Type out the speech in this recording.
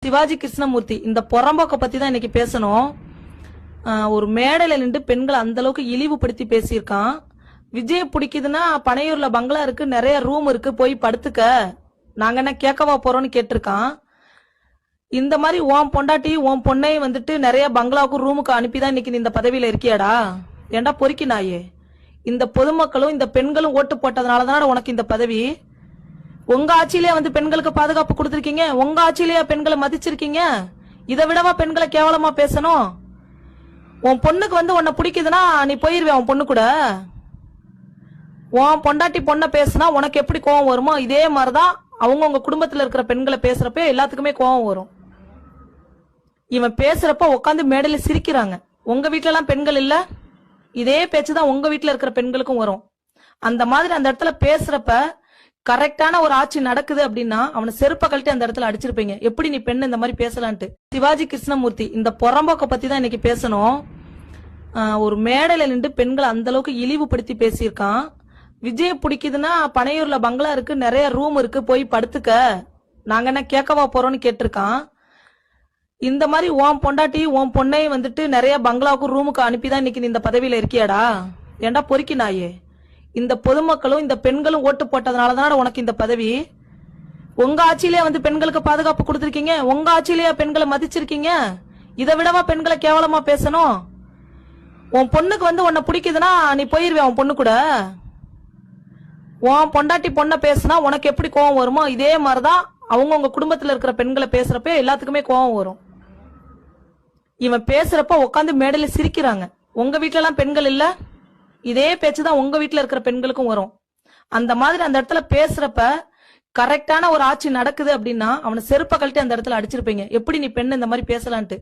சிவாஜி கிருஷ்ணமூர்த்தி இந்த புறம்போக்க பத்தி தான் இன்னைக்கு பேசணும். ஒரு மேடையில நின்று பெண்களை அந்த அளவுக்கு இழிவுபடுத்தி பேசியிருக்கான். விஜய் பிடிக்குதுன்னா பனையூர்ல பங்களா இருக்கு, நிறைய ரூம் இருக்கு, போய் படுத்துக்க, நாங்க என்ன கேட்கவா போறோம்னு கேட்டிருக்கான். இந்த மாதிரி உன் பொண்டாட்டி உன் பொண்ணை வந்துட்டு நிறைய பங்களாவுக்கு ரூமுக்கு அனுப்பிதான் இன்னைக்கு நீ இந்த பதவியில இருக்கியாடா? ஏண்டா பொறுக்கி நாயே? இந்த பொதுமக்களும் இந்த பெண்களும் ஓட்டு போட்டதுனாலதான் உனக்கு இந்த பதவி. உங்க ஆட்சியிலேயே வந்து பெண்களுக்கு பாதுகாப்பு கொடுத்திருக்கீங்க, உங்க ஆட்சியிலேயே பெண்களை மதிச்சிருக்கீங்க. இதை விடவா பெண்களை கேவலமா பேசணும்? உன் பொண்ணுக்கு வந்து உன்னை பிடிக்குதுன்னா நீ போயிருவே உன் பொண்ணு கூட. உன் பொண்டாட்டி பொண்ணை பேசுனா உனக்கு எப்படி கோவம் வருமோ இதே மாதிரிதான் அவங்கவுங்க குடும்பத்துல இருக்கிற பெண்களை பேசுறப்ப எல்லாத்துக்குமே கோவம் வரும். இவன் பேசுறப்ப உட்காந்து மேடையில சிரிக்கிறாங்க. உங்க வீட்டுல எல்லாம் பெண்கள் இல்ல, இதே பேச்சுதான் உங்க வீட்டுல இருக்கிற பெண்களுக்கும் வரும். அந்த மாதிரி அந்த இடத்துல பேசுறப்ப கரெக்டான ஒரு ஆட்சி நடக்குது அப்படின்னா அவனை செருப்ப கழட்டி அந்த இடத்துல அடிச்சிருப்பீங்க. எப்படி நீ பெண் இந்த மாதிரி பேசலான்ட்டு. சிவாஜி கிருஷ்ணமூர்த்தி இந்த புறம்போக்க பத்தி தான் இன்னைக்கு பேசணும். ஒரு மேடையில நின்று பெண்களை அந்த அளவுக்கு இழிவுபடுத்தி பேசியிருக்கான். விஜய் பிடிக்குதுன்னா பனையூர்ல பங்களா இருக்கு, நிறைய ரூம் இருக்கு, போய் படுத்துக்க, நாங்க என்ன கேட்கவா போறோம்னு கேட்டிருக்கான். இந்த மாதிரி உன் பொண்டாட்டி உன் பொண்ணை வந்துட்டு நிறைய பங்களாவுக்கு ரூமுக்கு அனுப்பிதான் இன்னைக்கு நீ இந்த பதவியில இருக்கியாடா? ஏண்டா பொறுக்கி நாயே? இந்த பொதுமக்களும் இந்த பெண்களும் ஓட்டு போட்டதுனாலதான் உனக்கு இந்த பதவி. உங்க ஆட்சியிலேயே வந்து பெண்களுக்கு பாதுகாப்பு கொடுத்திருக்கீங்க, உங்க ஆட்சியிலேயே பெண்களை மதிச்சிருக்கீங்க. இதை விடவா பெண்களை கேவலமா பேசணும்? உன் பொண்ணுக்கு வந்து உன்னை பிடிக்குதுன்னா நீ போயிருவே உன் பொண்ணு கூட. உன் பொண்டாட்டி பொண்ணை பேசுனா உனக்கு எப்படி கோவம் வருமோ இதே மாதிரிதான் அவங்கவுங்க குடும்பத்துல இருக்கிற பெண்களை பேசுறப்ப எல்லாத்துக்குமே கோவம் வரும். இவன் பேசுறப்ப உட்காந்து மேடையில சிரிக்கிறாங்க. உங்க வீட்டுல எல்லாம் பெண்கள் இல்ல, இதே பேச்சுதான் உங்க வீட்டுல இருக்கிற பெண்களுக்கும் வரும். அந்த மாதிரி அந்த இடத்துல பேசுறப்ப கரெக்டான ஒரு ஆட்சி நடக்குது அப்படின்னா அவனை செருப்ப கழட்டி அந்த இடத்துல அடிச்சிருப்பீங்க. எப்படி நீ பெண் இந்த மாதிரி பேசலான்ட்டு.